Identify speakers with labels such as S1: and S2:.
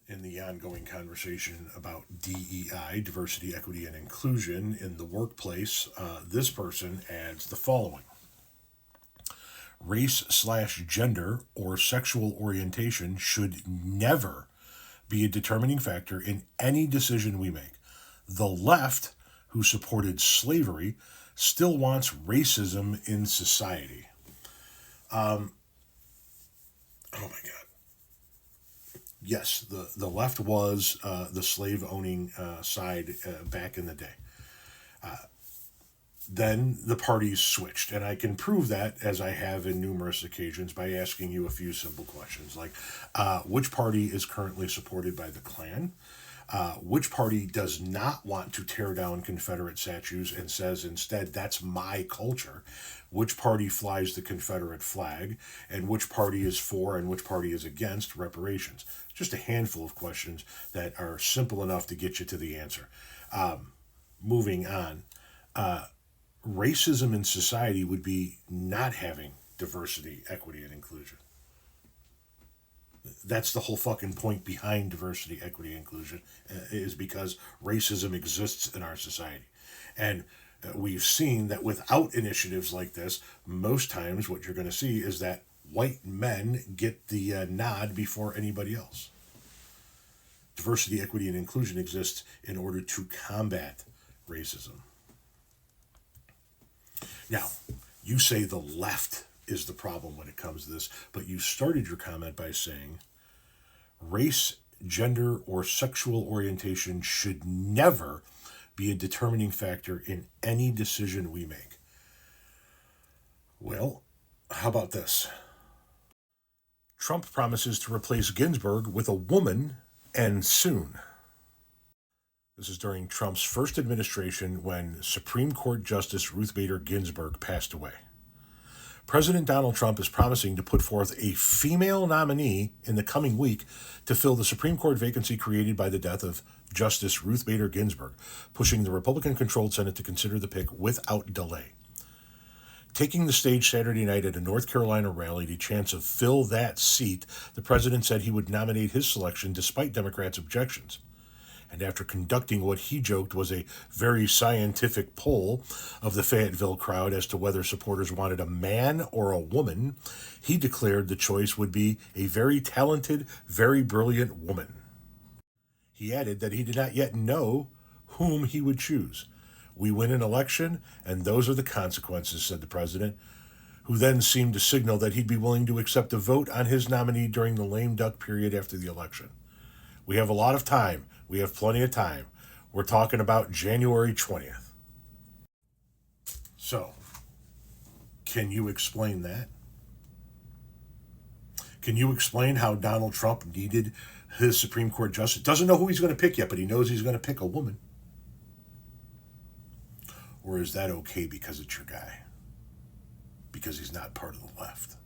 S1: In the ongoing conversation about DEI, diversity, equity, and inclusion in the workplace, this person adds the following: race/gender or sexual orientation should never be a determining factor in any decision we make. The left, who supported slavery, still wants racism in society. Oh my God. Yes, the left was the slave owning side back in the day. Then the parties switched, and I can prove that, as I have in numerous occasions, by asking you a few simple questions like which party is currently supported by the Klan? Which party does not want to tear down Confederate statues and says instead, that's my culture? Which party flies the Confederate flag? And which party is for and which party is against reparations? Just a handful of questions that are simple enough to get you to the answer. Moving on. Racism in society would be not having diversity, equity, and inclusion. That's the whole fucking point behind diversity, equity, and inclusion, is because racism exists in our society. And we've seen that without initiatives like this, most times what you're going to see is that white men get the nod before anybody else. Diversity, equity, and inclusion exists in order to combat racism. Now, you say the left is the problem when it comes to this, but you started your comment by saying race, gender, or sexual orientation should never be a determining factor in any decision we make. Well, how about this? Trump promises to replace Ginsburg with a woman, and soon. This is during Trump's first administration when Supreme Court Justice Ruth Bader Ginsburg passed away. President Donald Trump is promising to put forth a female nominee in the coming week to fill the Supreme Court vacancy created by the death of Justice Ruth Bader Ginsburg, pushing the Republican-controlled Senate to consider the pick without delay. Taking the stage Saturday night at a North Carolina rally to chance of fill that seat, the president said he would nominate his selection despite Democrats' objections. And after conducting what he joked was a very scientific poll of the Fayetteville crowd as to whether supporters wanted a man or a woman, he declared the choice would be a very talented, very brilliant woman. He added that he did not yet know whom he would choose. We win an election, and those are the consequences, said the president, who then seemed to signal that he'd be willing to accept a vote on his nominee during the lame duck period after the election. We have a lot of time. We have plenty of time. We're talking about January 20th. So, can you explain that? Can you explain how Donald Trump needed his Supreme Court justice? Doesn't know who he's going to pick yet, but he knows he's going to pick a woman. Or is that okay because it's your guy? Because he's not part of the left?